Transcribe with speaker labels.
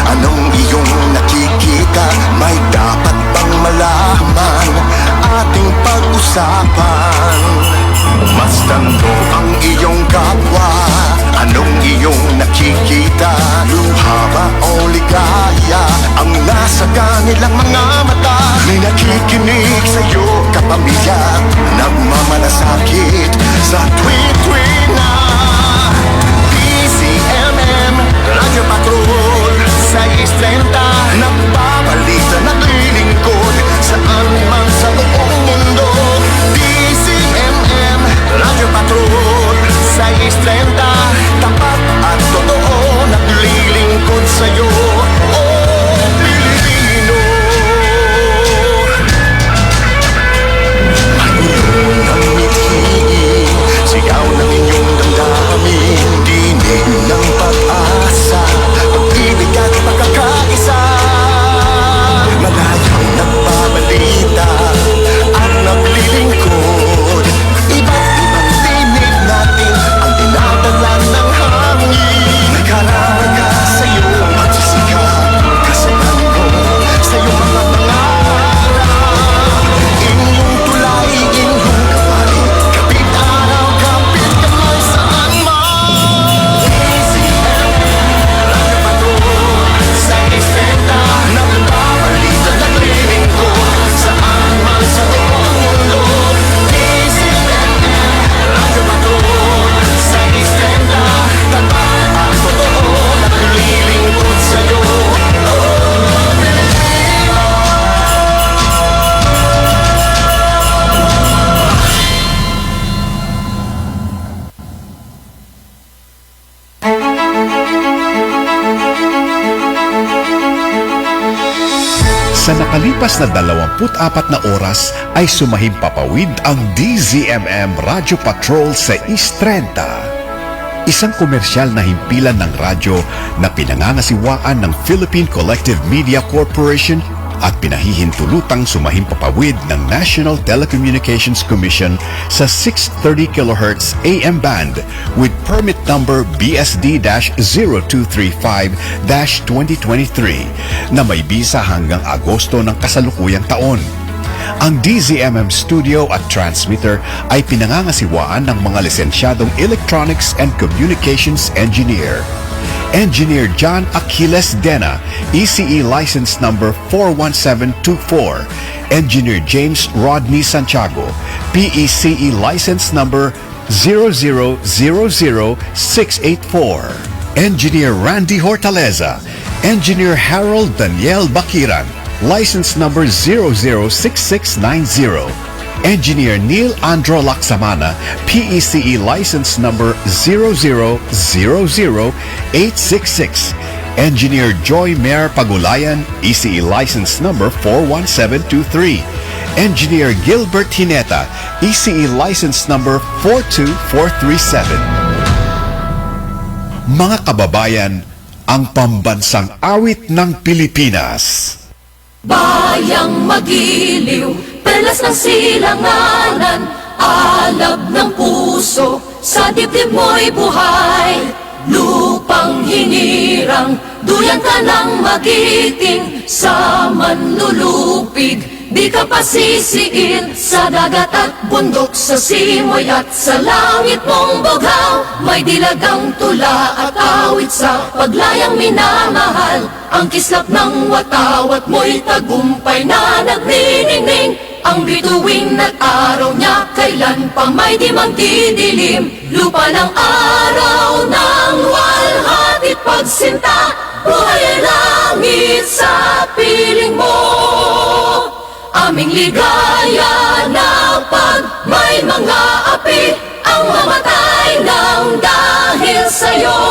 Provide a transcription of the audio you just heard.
Speaker 1: Anong iyong nakikita? May dapat bang malaman ating pag-usapan? Masdan mo ang iyong kapwa. Anong iyong nakikita? Luha ba o ligaya ang nasa kanilang mga mata? May nakikinig sa'yo kapamilya, nagmamalasakit sa tuwi-tuwi na DZMM Radyo Patrol sa 6:30, nagbabalita, naglilingkod saan man sa buong mundo. DZMM Radyo Patrol sa 6:30, tapat at totoo, naglilingkod sa'yo, oh Pilipino. Mayroon ng ngiti, sigaw ng inyong damdamin, dinig ng pag-asa, pag-ibig at pagkakaisa. Malayang nagbabalita at naglilingkod, iba't ibang tinig natin ang dinadala ng hangin. Nagkalaga sa iyong pagsisikap, kasalan ko sa iyong mga pangarap. Inyong tulay, inyong kapali, kapit araw, kapit kamay saan man. Radyo Patrol sa 6:30, nagbabalita, naglilingkod saan man sa buong mundo. DZMM Radyo Patrol sa 6:30, tapat at totoo, naglilingkod sa'yo, oh Pilipino.
Speaker 2: Sa nakalipas na 24 na oras ay sumahimpapawid ang DZMM Radyo Patrol sa East 30. Isang komersyal na himpilan ng radyo na pinangangasiwaan ng Philippine Collective Media Corporation at pinahihintulutang sumahimpapawid ng National Telecommunications Commission sa 630 kHz AM band with permit number BSD-0235-2023 na may bisa hanggang Agosto ng kasalukuyang taon. Ang DZMM studio at transmitter ay pinangangasiwaan ng mga lisensyadong Electronics and Communications Engineer. Engineer John Aquiles Dena, ECE license number 41724. Engineer James Rodney Santiago, PECE license number 0000684. Engineer Randy Hortaleza, Engineer Harold Daniel Bakiran, license number 006690. Engineer Neil Andro Laksamana, PECE license number 0000866. Engineer Joy Mayor Pagulayan, ECE license number 41723. Engineer Gilbert Hineta, ECE license number 42437. Mga kababayan, ang pambansang awit ng Pilipinas.
Speaker 3: Bayang magiliw, perlas ng silanganan, alab ng puso, sa dibdib mo'y buhay. Lupang hinirang, duyan ka ng magiting, sa manlulupig, di ka pasisiin. Sa dagat at bundok, sa simoy at sa langit mong bughaw, may dilagang tula at awit sa paglayang minamahal. Ang kislap ng watawat mo'y tagumpay na nagniningning. Ang bituin at araw niya kailan pa may di magdidilim. Lupa ng araw ng walhati pagsinta, buhay ay langit sa piling mo. Aming ligaya na pag may mga api ang mamatay ng dahil sa'yo.